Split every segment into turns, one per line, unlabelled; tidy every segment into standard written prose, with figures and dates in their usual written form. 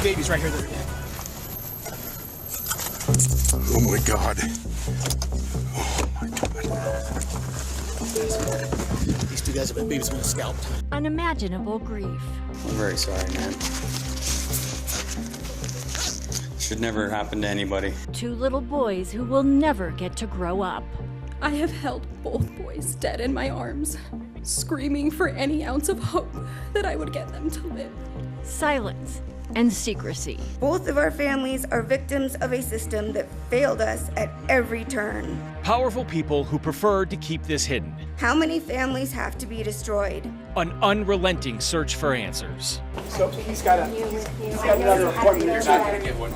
babies right here that are dead.
Oh my God. Oh my God.
These two guys have been babies been scalped.
Unimaginable grief.
I'm very sorry, man. Should never happen to anybody.
Two little boys who will never get to grow up.
I have held both boys dead in my arms, screaming for any ounce of hope that I would get them to live.
Silence and secrecy.
Both of our families are victims of a system that failed us at every turn.
Powerful people who preferred to keep this hidden.
How many families have to be destroyed?
An unrelenting search for answers.
So he's got another appointment. You're not going to get one.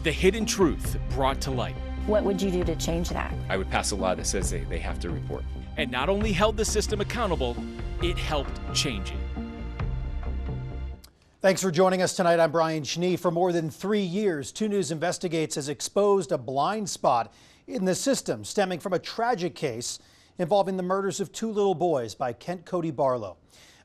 The hidden truth brought to light.
What would you do to change that?
I would pass a law that says they have to report.
And not only held the system accountable, it helped change it.
Thanks for joining us tonight. I'm Brian Schnee. For more than 3 years, 2 News Investigates has exposed a blind spot in the system stemming from a tragic case involving the murders of 2 little boys by Kent Cody Barlow.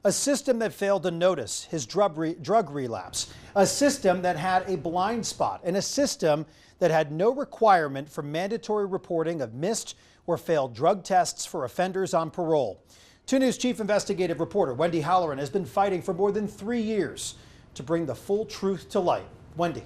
A system that failed to notice his drug relapse. A system that had a blind spot. And a system that had no requirement for mandatory reporting of missed or failed drug tests for offenders on parole. 2 News Chief Investigative Reporter Wendy Halloran has been fighting for more than 3 years to bring the full truth to light. Wendy.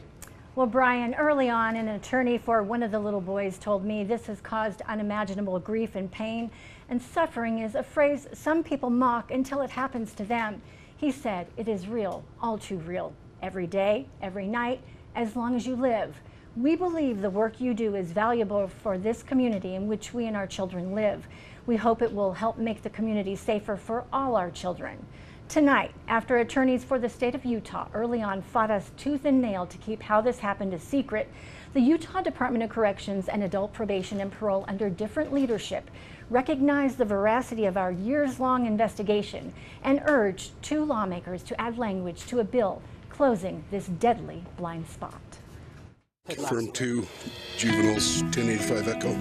Well, Brian, early on, an attorney for one of the little boys told me this has caused unimaginable grief and pain, and suffering is a phrase some people mock until it happens to them. He said, it is real, all too real, every day, every night, as long as you live. We believe the work you do is valuable for this community in which we and our children live. We hope it will help make the community safer for all our children. Tonight, after attorneys for the state of Utah early on fought us tooth and nail to keep how this happened a secret, the Utah Department of Corrections and Adult Probation and Parole, under different leadership, recognized the veracity of our years-long investigation and urged 2 lawmakers to add language to a bill closing this deadly blind spot.
Confirmed 2 juveniles, 1085 Echo.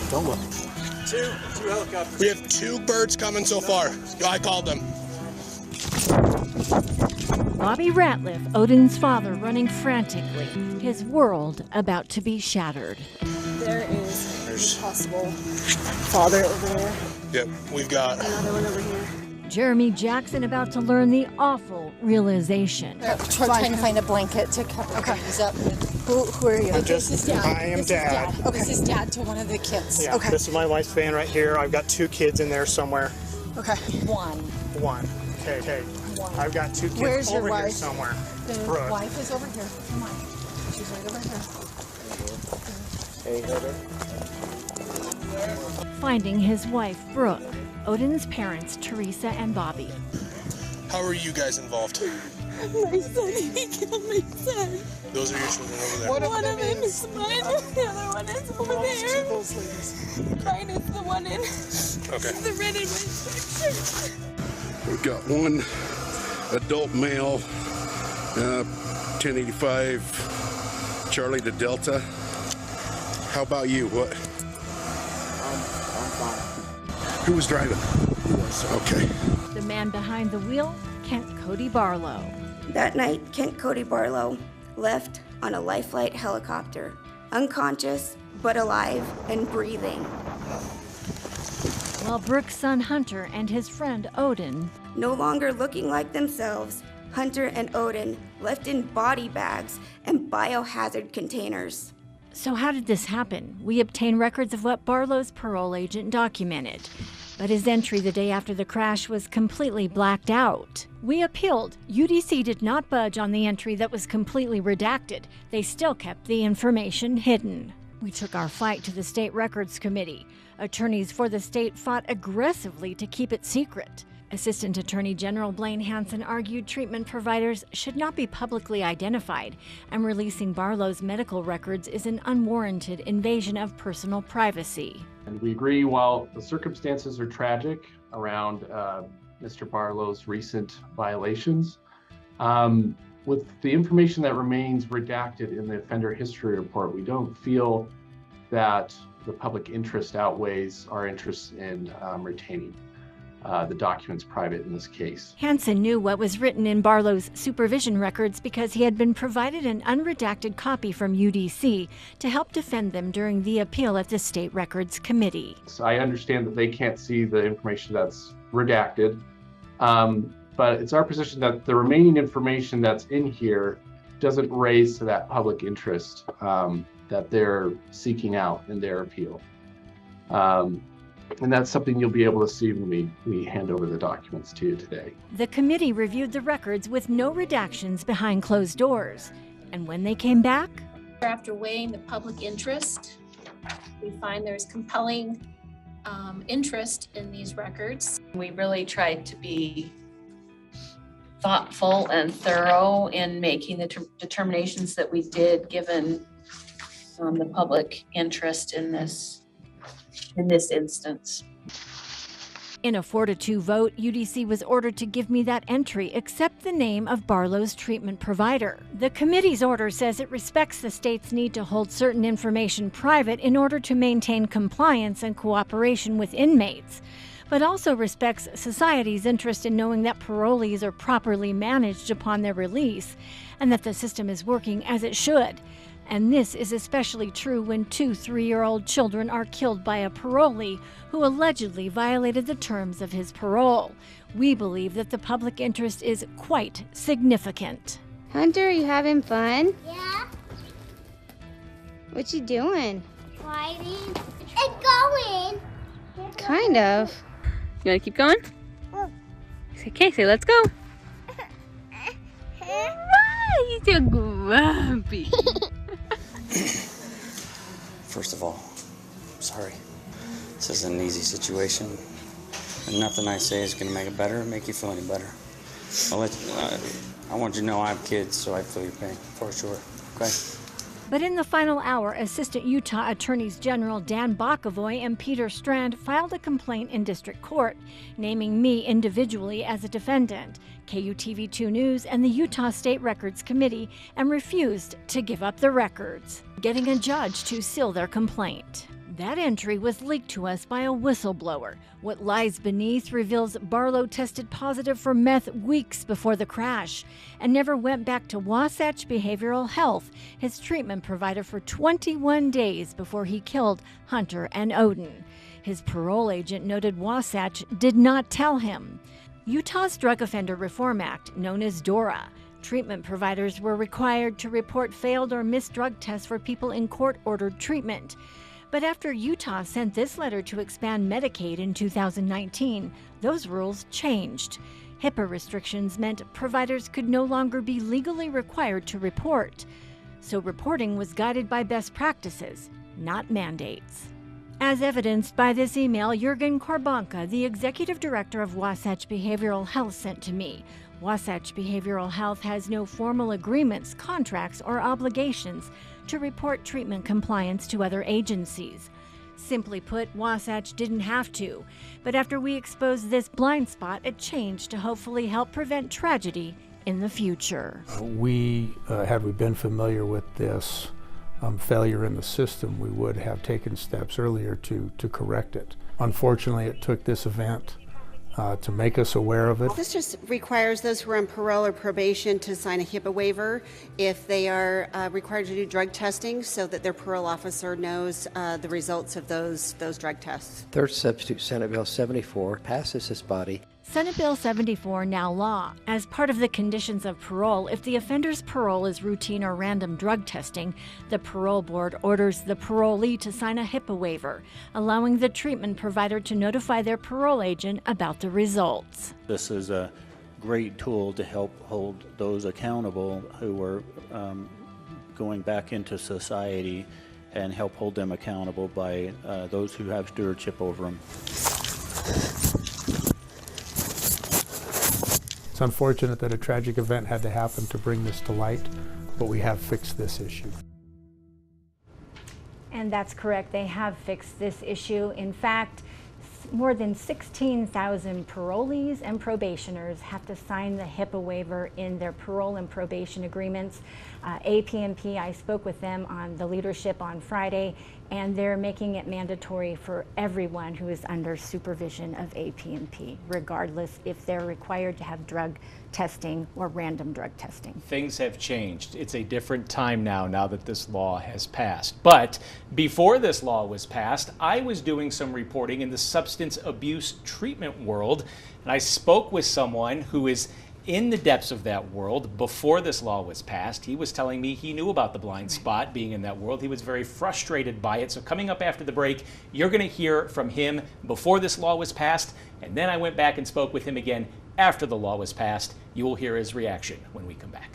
Don't look. Two helicopters.
We have 2 birds coming so far. I called them.
Bobby Ratliff, Odin's father, running frantically, his world about to be shattered.
There is a possible father over there.
Yep, we've got
Another one over here.
Jeremy Jackson about to learn the awful realization.
Trying to find a blanket to cover these up.
Who are you?
This is Dad.
I am Dad.
Okay. This is Dad to one of the kids.
Yeah,
Okay.
This is my wife's van right here. I've got 2 kids in there somewhere.
Okay. One.
Okay.
One.
I've got 2 kids
Where's your
over here
wife?
somewhere.
The
Brooke.
wife is over here. Come on. She's right over here.
Finding his wife, Brooke, Odin's parents, Teresa and Bobby.
How are you guys involved?
My son, he killed my son.
Those are your children over there.
One of them is mine, the other one is over there. Mine is the one in the red and white shirt.
We've got 1 adult male, 1085 Charlie to Delta. How about you? What?
I'm fine.
Who was driving? Okay.
The man behind the wheel, Kent Cody Barlow.
That night, Kent Cody Barlow left on a Life Flight helicopter, unconscious but alive and breathing.
While Brooke's son Hunter and his friend Odin,
No longer looking like themselves, Hunter and Odin left in body bags and biohazard containers.
So how did this happen? We obtained records of what Barlow's parole agent documented, but his entry the day after the crash was completely blacked out. We appealed. UDC did not budge on the entry that was completely redacted. They still kept the information hidden. We took our fight to the State Records Committee. Attorneys for the state fought aggressively to keep it secret. Assistant Attorney General Blaine Hansen argued treatment providers should not be publicly identified, and releasing Barlow's medical records is an unwarranted invasion of personal privacy.
And we agree, while the circumstances are tragic around Mr. Barlow's recent violations, with the information that remains redacted in the offender history report, we don't feel that the public interest outweighs our interest in retaining the documents private in this case.
Hansen knew what was written in Barlow's supervision records because he had been provided an unredacted copy from UDC to help defend them during the appeal at the State Records Committee.
So I understand that they can't see the information that's redacted, but it's our position that the remaining information that's in here doesn't raise to that public interest that they're seeking out in their appeal. And that's something you'll be able to see when we hand over the documents to you today.
The committee reviewed the records with no redactions behind closed doors. And when they came back,
after weighing the public interest, we find there's compelling interest in these records.
We really tried to be thoughtful and thorough in making the determinations that we did, given the public interest in this instance.
In a 4-2 vote, UDC was ordered to give me that entry except the name of Barlow's treatment provider. The committee's order says it respects the state's need to hold certain information private in order to maintain compliance and cooperation with inmates, but also respects society's interest in knowing that parolees are properly managed upon their release and that the system is working as it should. And this is especially true when 2 3-year-old children are killed by a parolee who allegedly violated the terms of his parole. We believe that the public interest is quite significant.
Hunter, are you having fun?
Yeah.
What you doing?
Riding and going.
Kind of.
You want to keep going? Okay, say let's go. He's so grumpy.
First of all, sorry. This isn't an easy situation, and nothing I say is going to make it better or make you feel any better. I want you to know I have kids, so I feel your pain, for sure, okay?
But in the final hour, Assistant Utah Attorneys General Dan Bakavoy and Peter Strand filed a complaint in district court, naming me individually as a defendant, KUTV 2 News, and the Utah State Records Committee, and refused to give up the records, getting a judge to seal their complaint. That entry was leaked to us by a whistleblower. What lies beneath reveals Barlow tested positive for meth weeks before the crash and never went back to Wasatch Behavioral Health, his treatment provider, for 21 days before he killed Hunter and Odin. His parole agent noted Wasatch did not tell him. Utah's Drug Offender Reform Act, known as DORA, treatment providers were required to report failed or missed drug tests for people in court-ordered treatment. But after Utah sent this letter to expand Medicaid in 2019, those rules changed. HIPAA restrictions meant providers could no longer be legally required to report. So reporting was guided by best practices, not mandates. As evidenced by this email Jurgen Korbanka, the executive director of Wasatch Behavioral Health, sent to me. Wasatch Behavioral Health has no formal agreements, contracts, or obligations to report treatment compliance to other agencies. Simply put, Wasatch didn't have to. But after we exposed this blind spot, it changed to hopefully help prevent tragedy in the future.
Had we been familiar with this failure in the system, we would have taken steps earlier to correct it. Unfortunately, it took this event to make us aware of it.
This just requires those who are on parole or probation to sign a HIPAA waiver if they are required to do drug testing so that their parole officer knows the results of those drug tests.
Third substitute Senate Bill 74 passes this body.
Senate Bill 74, now law. As part of the conditions of parole, if the offender's parole is routine or random drug testing, the parole board orders the parolee to sign a HIPAA waiver, allowing the treatment provider to notify their parole agent about the results.
This is a great tool to help hold those accountable who are going back into society and help hold them accountable by those who have stewardship over them.
It's unfortunate that a tragic event had to happen to bring this to light, but we have fixed this issue.
And that's correct. They have fixed this issue. In fact, more than 16,000 parolees and probationers have to sign the HIPAA waiver in their parole and probation agreements. APMP, I spoke with them on the leadership on Friday, and they're making it mandatory for everyone who is under supervision of APNP, regardless if they're required to have drug testing or random drug testing.
Things have changed. It's a different time now that this law has passed. But before this law was passed, I was doing some reporting in the substance abuse treatment world, and I spoke with someone who is in the depths of that world before this law was passed. He was telling me he knew about the blind spot being in that world. He was very frustrated by it. So coming up after the break, you're going to hear from him before this law was passed. And then I went back and spoke with him again after the law was passed. You will hear his reaction when we come back.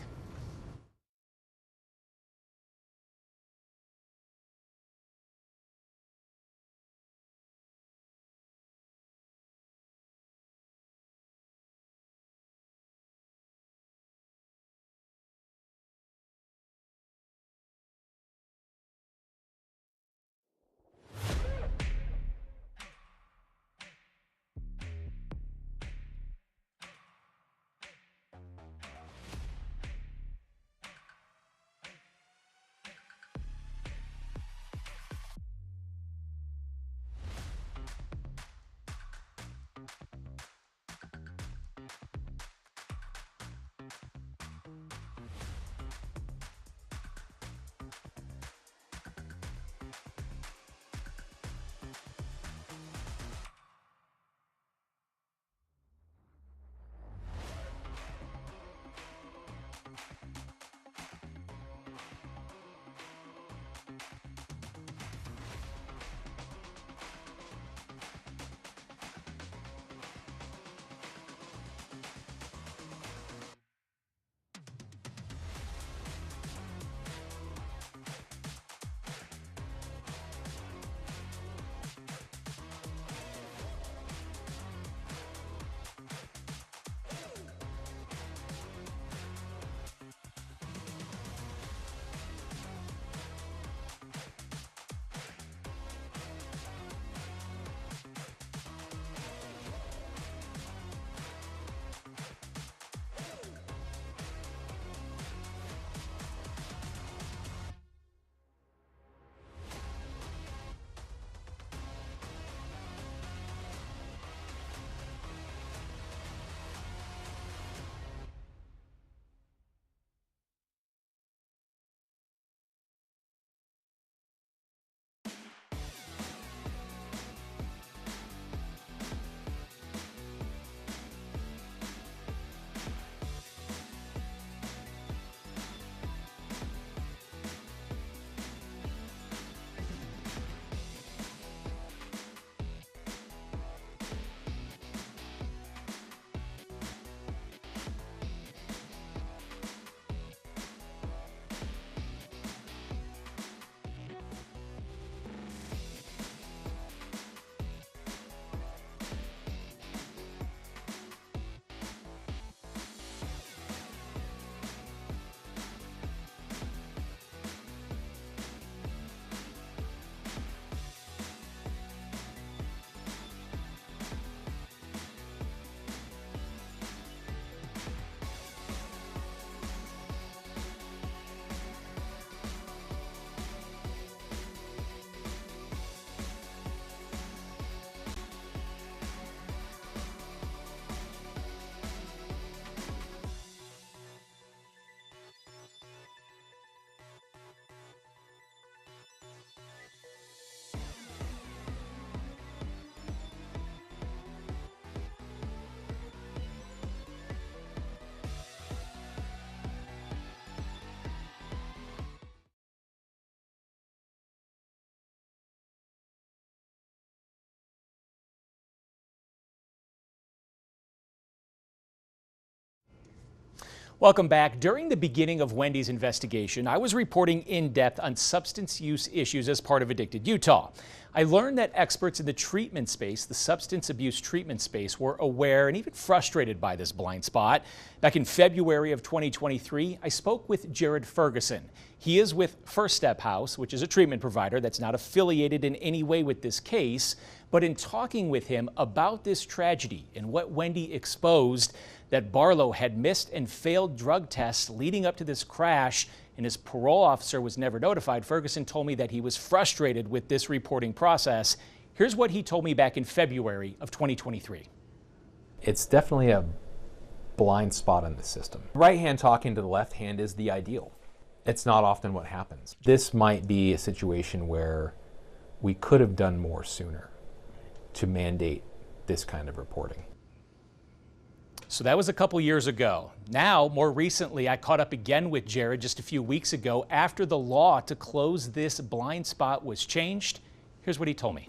Welcome back. During the beginning of Wendy's investigation, I was reporting in depth on substance use issues as part of Addicted Utah. I learned that experts in the treatment space, the substance abuse treatment space, were aware and even frustrated by this blind spot. Back in February of 2023, I spoke with Jared Ferguson. He is with First Step House, which is a treatment provider that's not affiliated in any way with this case. But in talking with him about this tragedy and what Wendy exposed, that Barlow had missed and failed drug tests leading up to this crash, and his parole officer was never notified, Ferguson told me that he was frustrated with this reporting process. Here's what he told me back in February of 2023.
It's definitely a blind spot in the system. Right hand talking to the left hand is the ideal. It's not often what happens. This might be a situation where we could have done more sooner to mandate this kind of reporting.
So that was a couple years ago. Now, more recently, I caught up again with Jared just a few weeks ago after the law to close this blind spot was changed. Here's what he told me.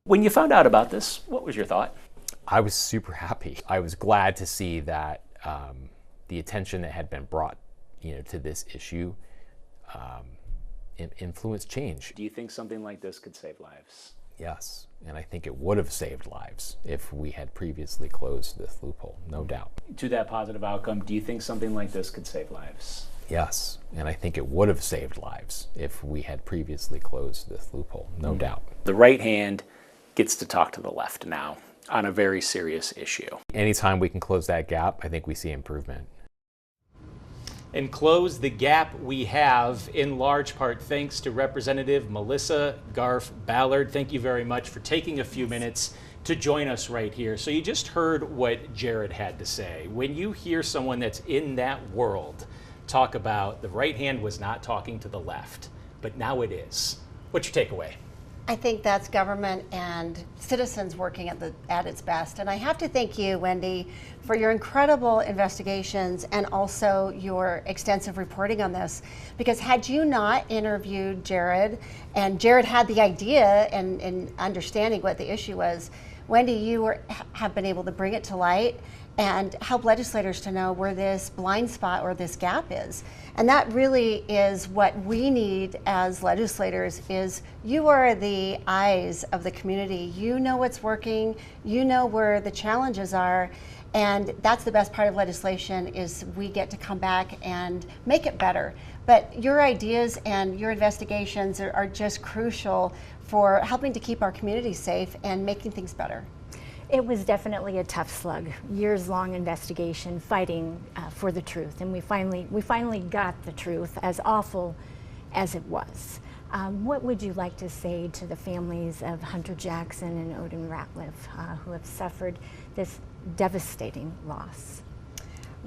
When you found out about this, what was your thought?
I was super happy. I was glad to see that the attention that had been brought, to this issue influenced change.
Do you think something like this could save lives?
Yes, and I think it would have saved lives if we had previously closed this loophole, no doubt.
To that positive outcome, do you think something like this could save lives?
Yes, and I think it would have saved lives if we had previously closed this loophole, no doubt.
The right hand gets to talk to the left now on a very serious issue.
Anytime we can close that gap, I think we see improvement.
And close the gap we have in large part thanks to Representative Melissa Garf Ballard. Thank you very much for taking a few minutes to join us right here. So you just heard what Jared had to say. When you hear someone that's in that world talk about the right hand was not talking to the left, but now it is, what's your takeaway?
I think that's government and citizens working at its best. And I have to thank you, Wendy, for your incredible investigations and also your extensive reporting on this. Because had you not interviewed Jared, and Jared had the idea and understanding what the issue was, Wendy, you have been able to bring it to light and help legislators to know where this blind spot or this gap is. And that really is what we need as legislators is you are the eyes of the community. You know what's working, you know where the challenges are, and that's the best part of legislation is we get to come back and make it better. But your ideas and your investigations are just crucial for helping to keep our community safe and making things better.
It was definitely a tough slug, years-long investigation, fighting for the truth, and we finally got the truth, as awful as it was. What would you like to say to the families of Hunter Jackson and Odin Ratliff who have suffered this devastating loss?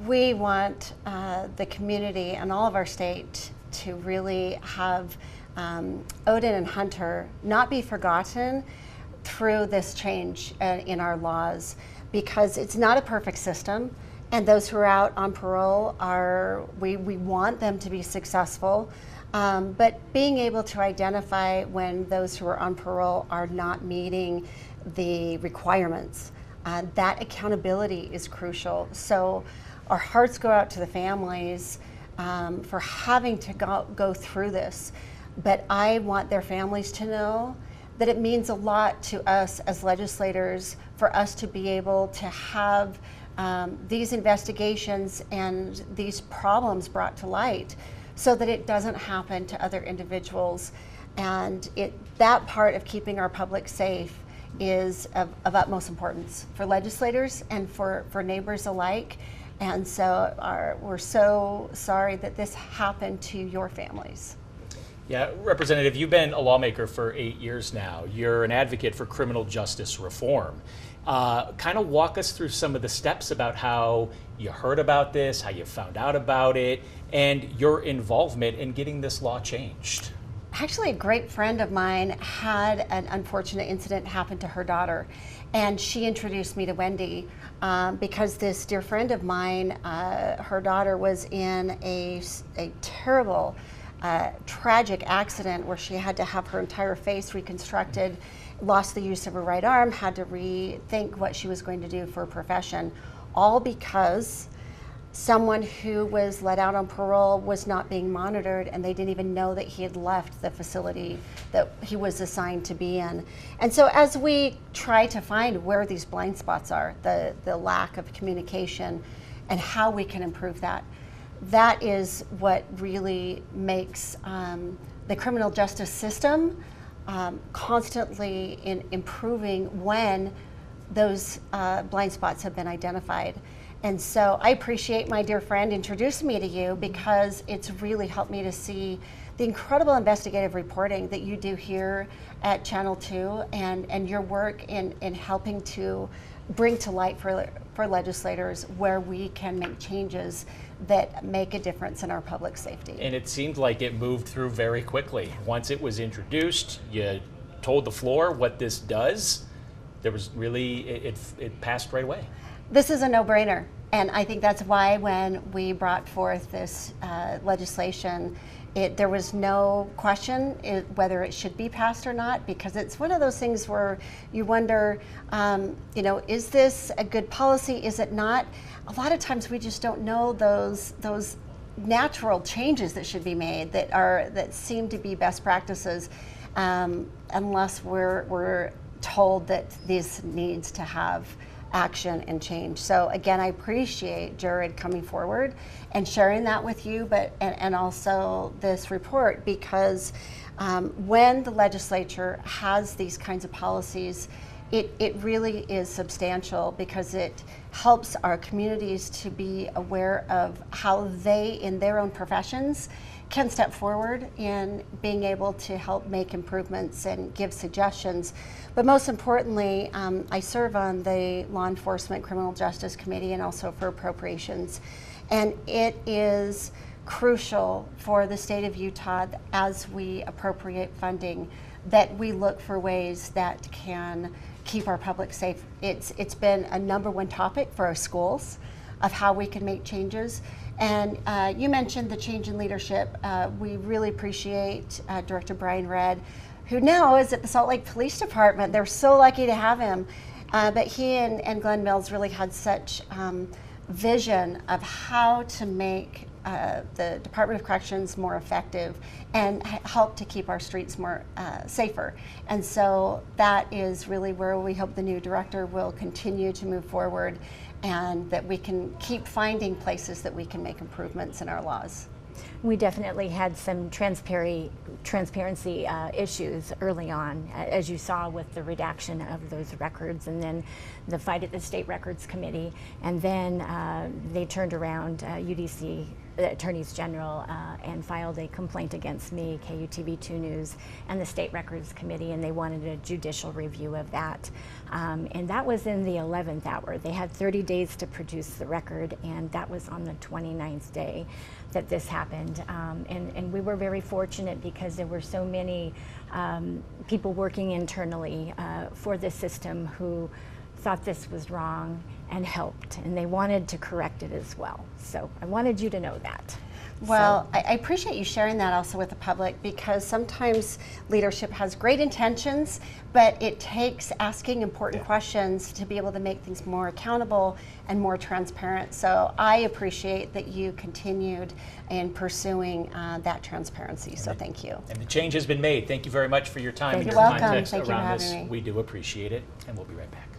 We want the community and all of our state to really have Odin and Hunter not be forgotten through this change in our laws, because it's not a perfect system, and those who are out on parole we want them to be successful, but being able to identify when those who are on parole are not meeting the requirements, that accountability is crucial. So our hearts go out to the families for having to go through this, but I want their families to know that it means a lot to us as legislators for us to be able to have these investigations and these problems brought to light so that it doesn't happen to other individuals. And that part of keeping our public safe is of utmost importance for legislators and for neighbors alike. And so we're so sorry that this happened to your families.
Yeah, Representative, you've been a lawmaker for 8 years now. You're an advocate for criminal justice reform. Kind of walk us through some of the steps about how you heard about this, how you found out about it, and your involvement in getting this law changed.
Actually, a great friend of mine had an unfortunate incident happen to her daughter, and she introduced me to Wendy because this dear friend of mine, her daughter was in a terrible tragic accident where she had to have her entire face reconstructed, lost the use of her right arm, had to rethink what she was going to do for a profession, all because someone who was let out on parole was not being monitored, and they didn't even know that he had left the facility that he was assigned to be in. And so as we try to find where these blind spots are, the lack of communication and how we can improve that, that is what really makes the criminal justice system constantly improving when those blind spots have been identified. And so I appreciate my dear friend introducing me to you, because it's really helped me to see the incredible investigative reporting that you do here at Channel 2, and your work in helping to bring to light for legislators where we can make changes that make a difference in our public safety.
And it seemed like it moved through very quickly. Once it was introduced, you told the floor what this does. There was really, it passed right away.
This is a no-brainer, and I think that's why when we brought forth this legislation, there was no question whether it should be passed or not, because it's one of those things where you wonder, is this a good policy? Is it not? A lot of times we just don't know those natural changes that should be made that seem to be best practices, unless we're told that this needs to have action and change. So again, I appreciate Jared coming forward and sharing that with you, and also this report, because when the legislature has these kinds of policies, it really is substantial, because it helps our communities to be aware of how they, in their own professions, can step forward in being able to help make improvements and give suggestions. But most importantly, I serve on the Law Enforcement Criminal Justice Committee and also for Appropriations. And it is crucial for the state of Utah, as we appropriate funding, that we look for ways that can keep our public safe. It's been a #1 topic for our schools of how we can make changes. And you mentioned the change in leadership. We really appreciate Director Brian Redd, who now is at the Salt Lake Police Department. They're so lucky to have him. But he and Glenn Mills really had such vision of how to make the Department of Corrections more effective and help to keep our streets more safer. And so that is really where we hope the new director will continue to move forward, and that we can keep finding places that we can make improvements in our laws.
We definitely had some transparency issues early on, as you saw with the redaction of those records, and then the fight at the State Records Committee, and then they turned around, UDC, the Attorneys General, and filed a complaint against me, KUTV 2 News, and the State Records Committee, and they wanted a judicial review of that. And that was in the 11th hour. They had 30 days to produce the record, and that was on the 29th day that this happened. And we were very fortunate, because there were so many people working internally for the system who thought this was wrong and helped, and they wanted to correct it as well. So I wanted you to know that.
Well, I appreciate you sharing that also with the public, because sometimes leadership has great intentions, but it takes asking important questions to be able to make things more accountable and more transparent. So I appreciate that you continued in pursuing that transparency. So thank you.
And the change has been made. Thank you very much for your time and
You're
your
welcome.
context
Thank you for
around
having
this.
me.
We do appreciate it, and we'll be right back.